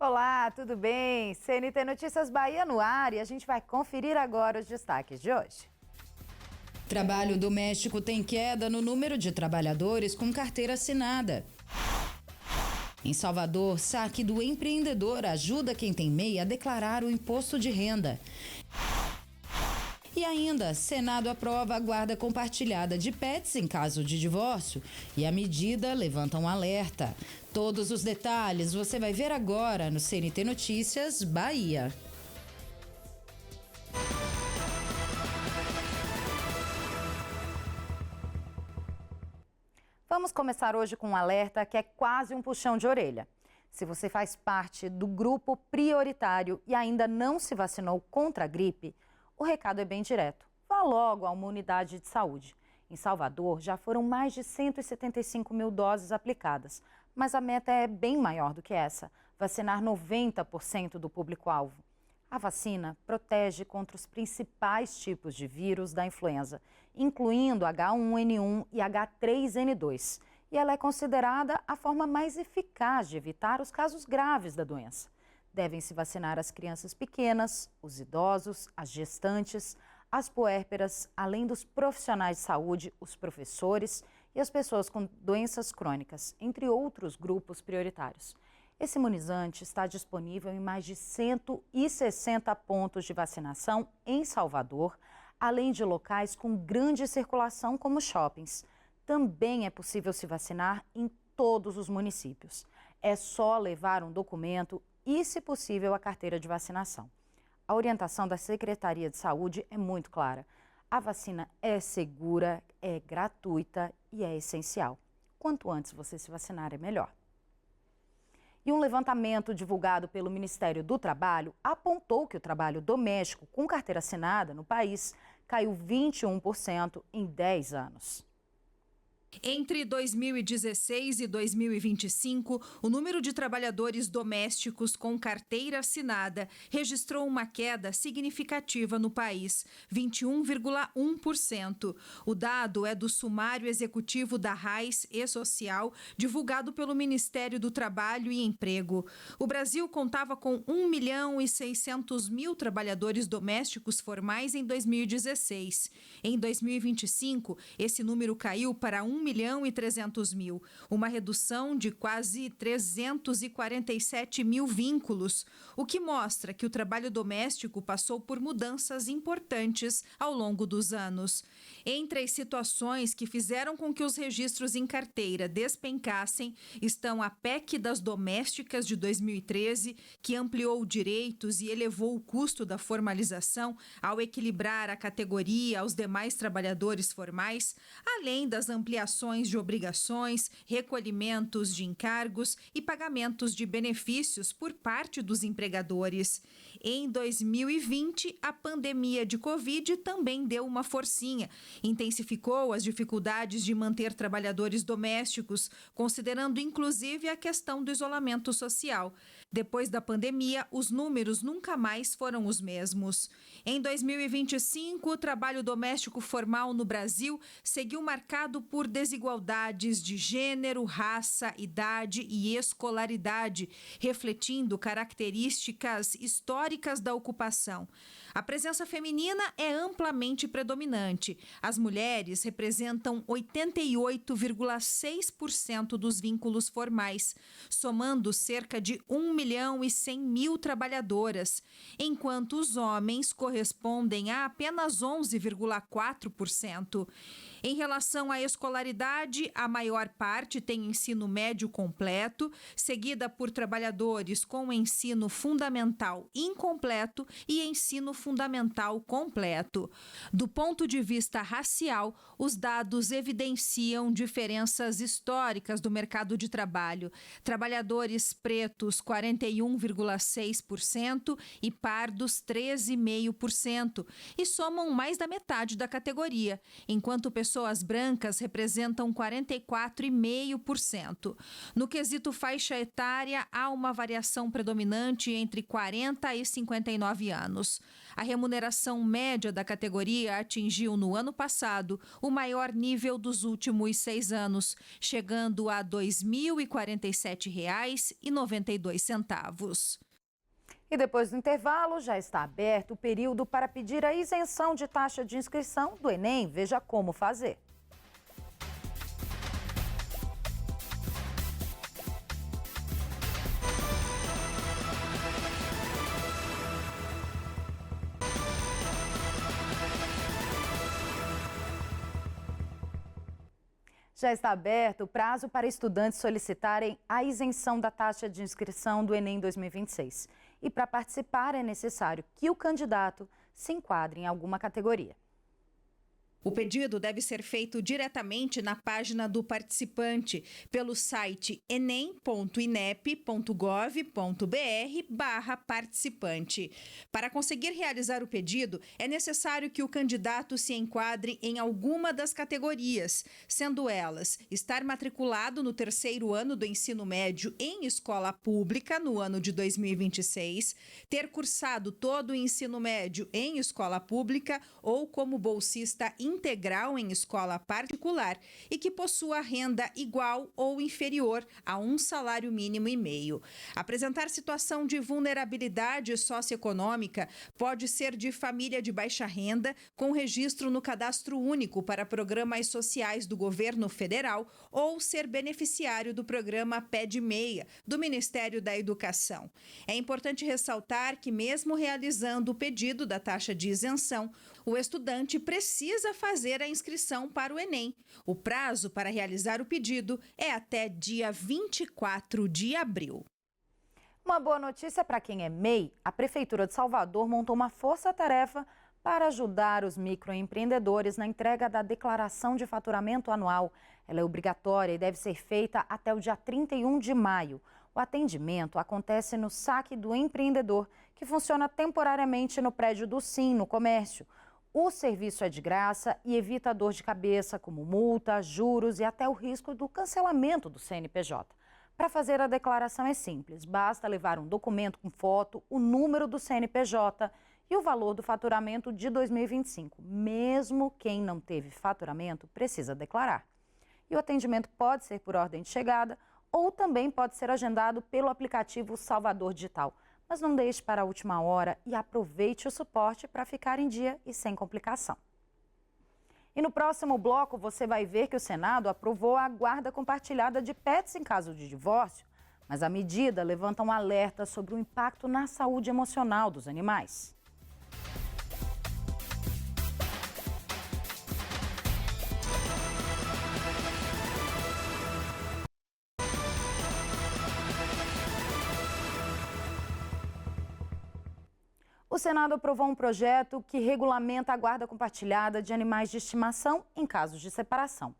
Olá, tudo bem? CNT Notícias Bahia no ar e a gente vai conferir agora os destaques de hoje. Trabalho doméstico tem queda no número de trabalhadores com carteira assinada. Em Salvador, saque do empreendedor ajuda quem tem MEI a declarar o imposto de renda. E ainda, Senado aprova a guarda compartilhada de pets em caso de divórcio e a medida levanta um alerta. Todos os detalhes você vai ver agora no CNT Notícias Bahia. Vamos começar hoje com um alerta que é quase um puxão de orelha. Se você faz parte do grupo prioritário e ainda não se vacinou contra a gripe, o recado é bem direto. Vá logo a uma unidade de saúde. Em Salvador, já foram mais de 175 mil doses aplicadas, mas a meta é bem maior do que essa, vacinar 90% do público-alvo. A vacina protege contra os principais tipos de vírus da influenza, incluindo H1N1 e H3N2. E ela é considerada a forma mais eficaz de evitar os casos graves da doença. Devem se vacinar as crianças pequenas, os idosos, as gestantes, as puérperas, além dos profissionais de saúde, os professores e as pessoas com doenças crônicas, entre outros grupos prioritários. Esse imunizante está disponível em mais de 160 pontos de vacinação em Salvador, além de locais com grande circulação como shoppings. Também é possível se vacinar em todos os municípios. É só levar um documento e, se possível, a carteira de vacinação. A orientação da Secretaria de Saúde é muito clara. A vacina é segura, é gratuita e é essencial. Quanto antes você se vacinar, é melhor. E um levantamento divulgado pelo Ministério do Trabalho apontou que o trabalho doméstico com carteira assinada no país caiu 21% em 10 anos. Entre 2016 e 2025, o número de trabalhadores domésticos com carteira assinada registrou uma queda significativa no país, 21,1%. O dado é do Sumário Executivo da RAIS e Social, divulgado pelo Ministério do Trabalho e Emprego. O Brasil contava com 1.600.000 trabalhadores domésticos formais em 2016. Em 2025, esse número caiu para 1.300.000, uma redução de quase 347 mil vínculos, o que mostra que o trabalho doméstico passou por mudanças importantes ao longo dos anos. Entre as situações que fizeram com que os registros em carteira despencassem estão a PEC das domésticas de 2013, que ampliou direitos e elevou o custo da formalização ao equilibrar a categoria aos demais trabalhadores formais, além das ampliações de obrigações, recolhimentos de encargos e pagamentos de benefícios por parte dos empregadores. Em 2020, a pandemia de Covid também deu uma forcinha, intensificou as dificuldades de manter trabalhadores domésticos, considerando inclusive a questão do isolamento social. Depois da pandemia, os números nunca mais foram os mesmos. Em 2025, o trabalho doméstico formal no Brasil seguiu marcado por desigualdades de gênero, raça, idade e escolaridade, refletindo características históricas da ocupação. A presença feminina é amplamente predominante. As mulheres representam 88,6% dos vínculos formais, somando cerca de 1.100.000 trabalhadoras, enquanto os homens correspondem a apenas 11,4%. Em relação à escolaridade, a maior parte tem ensino médio completo, seguida por trabalhadores com ensino fundamental incompleto e ensino fundamental completo. Do ponto de vista racial, os dados evidenciam diferenças históricas do mercado de trabalho. Trabalhadores pretos, 41,6% e pardos, 13,5%, e somam mais da metade da categoria, enquanto pessoas pessoas brancas representam 44,5%. No quesito faixa etária, há uma variação predominante entre 40 e 59 anos. A remuneração média da categoria atingiu no ano passado o maior nível dos últimos 6 anos, chegando a R$ 2.047,92. E depois do intervalo, já está aberto o período para pedir a isenção de taxa de inscrição do Enem. Veja como fazer. Já está aberto o prazo para estudantes solicitarem a isenção da taxa de inscrição do Enem 2026. E para participar é necessário que o candidato se enquadre em alguma categoria. O pedido deve ser feito diretamente na página do participante, pelo site enem.inep.gov.br/participante. Para conseguir realizar o pedido, é necessário que o candidato se enquadre em alguma das categorias, sendo elas estar matriculado no 3º ano do ensino médio em escola pública no ano de 2026, ter cursado todo o ensino médio em escola pública ou como bolsista integral em escola particular e que possua renda igual ou inferior a um salário mínimo e meio. Apresentar situação de vulnerabilidade socioeconômica pode ser de família de baixa renda, com registro no Cadastro Único para Programas Sociais do Governo Federal ou ser beneficiário do programa PED Meia, do Ministério da Educação. É importante ressaltar que, mesmo realizando o pedido da taxa de isenção, o estudante precisa fazer a inscrição para o Enem. O prazo para realizar o pedido é até dia 24 de abril. Uma boa notícia para quem é MEI. A Prefeitura de Salvador montou uma força-tarefa para ajudar os microempreendedores na entrega da declaração de faturamento anual. Ela é obrigatória e deve ser feita até o dia 31 de maio. O atendimento acontece no Saque do Empreendedor, que funciona temporariamente no prédio do Sim, no comércio. O serviço é de graça e evita dor de cabeça, como multa, juros e até o risco do cancelamento do CNPJ. Para fazer a declaração é simples, basta levar um documento com foto, o número do CNPJ e o valor do faturamento de 2025. Mesmo quem não teve faturamento precisa declarar. E o atendimento pode ser por ordem de chegada ou também pode ser agendado pelo aplicativo Salvador Digital. Mas não deixe para a última hora e aproveite o suporte para ficar em dia e sem complicação. E no próximo bloco você vai ver que o Senado aprovou a guarda compartilhada de pets em caso de divórcio, mas a medida levanta um alerta sobre o impacto na saúde emocional dos animais. O Senado aprovou um projeto que regulamenta a guarda compartilhada de animais de estimação em casos de separação.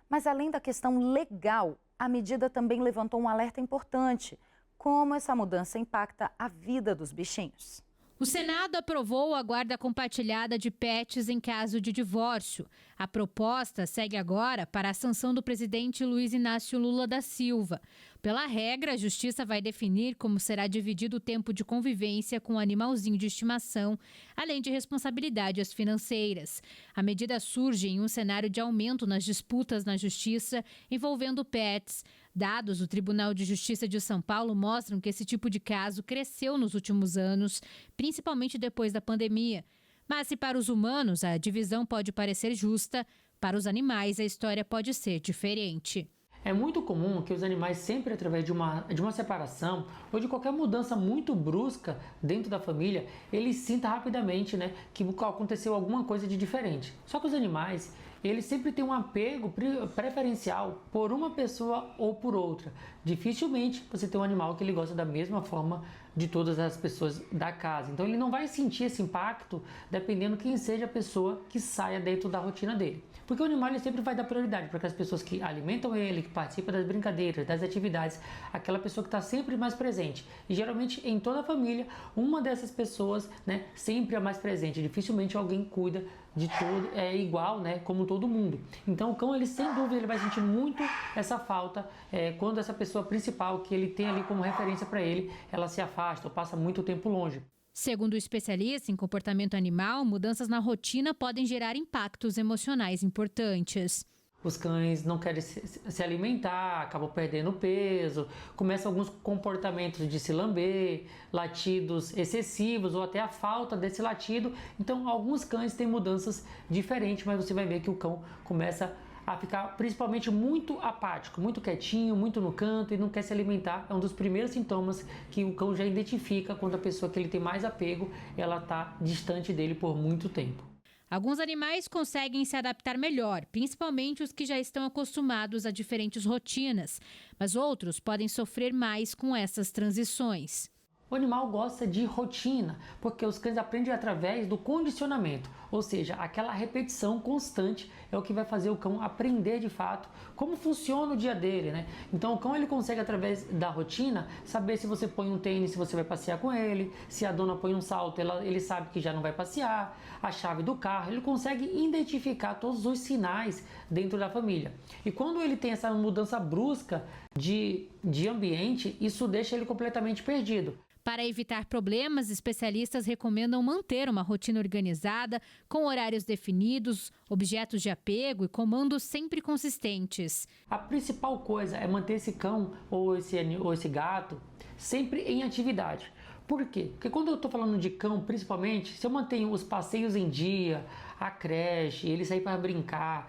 Mas além da questão legal, a medida também levantou um alerta importante: como essa mudança impacta a vida dos bichinhos. O Senado aprovou a guarda compartilhada de pets em caso de divórcio. A proposta segue agora para a sanção do presidente Luiz Inácio Lula da Silva. Pela regra, a Justiça vai definir como será dividido o tempo de convivência com o animalzinho de estimação, além de responsabilidades financeiras. A medida surge em um cenário de aumento nas disputas na Justiça envolvendo pets. Dados do Tribunal de Justiça de São Paulo mostram que esse tipo de caso cresceu nos últimos anos, principalmente depois da pandemia. Mas se para os humanos a divisão pode parecer justa, para os animais a história pode ser diferente. É muito comum que os animais, sempre através de uma separação ou de qualquer mudança muito brusca dentro da família, eles sintam rapidamente, que aconteceu alguma coisa de diferente. Só que os animais, eles sempre têm um apego preferencial por uma pessoa ou por outra. Dificilmente você tem um animal que ele gosta da mesma forma de todas as pessoas da casa. Então ele não vai sentir esse impacto dependendo quem seja a pessoa que saia dentro da rotina dele. Porque o animal ele sempre vai dar prioridade para aquelas pessoas que alimentam ele, que participam das brincadeiras, das atividades, aquela pessoa que está sempre mais presente. E geralmente em toda a família, uma dessas pessoas, né, sempre é mais presente. Dificilmente alguém cuida de todo, é igual, né, como todo mundo. Então o cão, ele sem dúvida, ele vai sentir muito essa falta quando essa pessoa principal que ele tem ali como referência para ele, ela se afasta ou passa muito tempo longe. Segundo o especialista em comportamento animal, mudanças na rotina podem gerar impactos emocionais importantes. Os cães não querem se alimentar, acabam perdendo peso, começam alguns comportamentos de se lamber, latidos excessivos ou até a falta desse latido. Então, alguns cães têm mudanças diferentes, mas você vai ver que o cão começa a ficar principalmente muito apático, muito quietinho, muito no canto e não quer se alimentar. É um dos primeiros sintomas que o cão já identifica quando a pessoa que ele tem mais apego, ela está distante dele por muito tempo. Alguns animais conseguem se adaptar melhor, principalmente os que já estão acostumados a diferentes rotinas, mas outros podem sofrer mais com essas transições. O animal gosta de rotina, porque os cães aprendem através do condicionamento, ou seja, aquela repetição constante é o que vai fazer o cão aprender de fato como funciona o dia dele, né? Então o cão ele consegue através da rotina saber se você põe um tênis, se você vai passear com ele, se a dona põe um salto, ele sabe que já não vai passear, a chave do carro, ele consegue identificar todos os sinais dentro da família. E quando ele tem essa mudança brusca de ambiente, isso deixa ele completamente perdido. Para evitar problemas, especialistas recomendam manter uma rotina organizada, com horários definidos, objetos de apego e comandos sempre consistentes. A principal coisa é manter esse cão ou esse gato sempre em atividade. Por quê? Porque quando eu estou falando de cão, principalmente, se eu mantenho os passeios em dia, a creche, ele sair para brincar,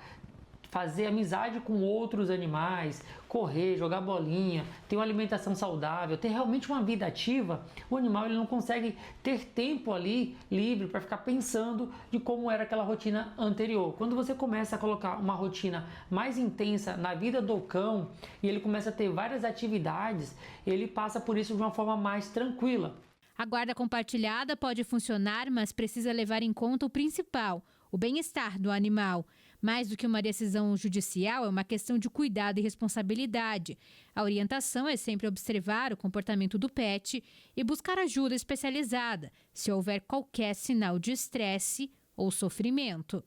fazer amizade com outros animais, correr, jogar bolinha, ter uma alimentação saudável, ter realmente uma vida ativa, o animal ele não consegue ter tempo ali livre para ficar pensando de como era aquela rotina anterior. Quando você começa a colocar uma rotina mais intensa na vida do cão e ele começa a ter várias atividades, ele passa por isso de uma forma mais tranquila. A guarda compartilhada pode funcionar, mas precisa levar em conta o principal, o bem-estar do animal. Mais do que uma decisão judicial, é uma questão de cuidado e responsabilidade. A orientação é sempre observar o comportamento do pet e buscar ajuda especializada, se houver qualquer sinal de estresse ou sofrimento.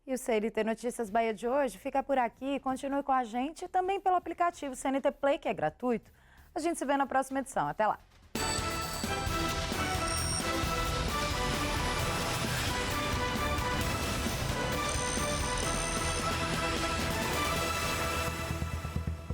E o CNT Notícias Bahia de hoje fica por aqui. Continue com a gente também pelo aplicativo CNT Play, que é gratuito. A gente se vê na próxima edição. Até lá!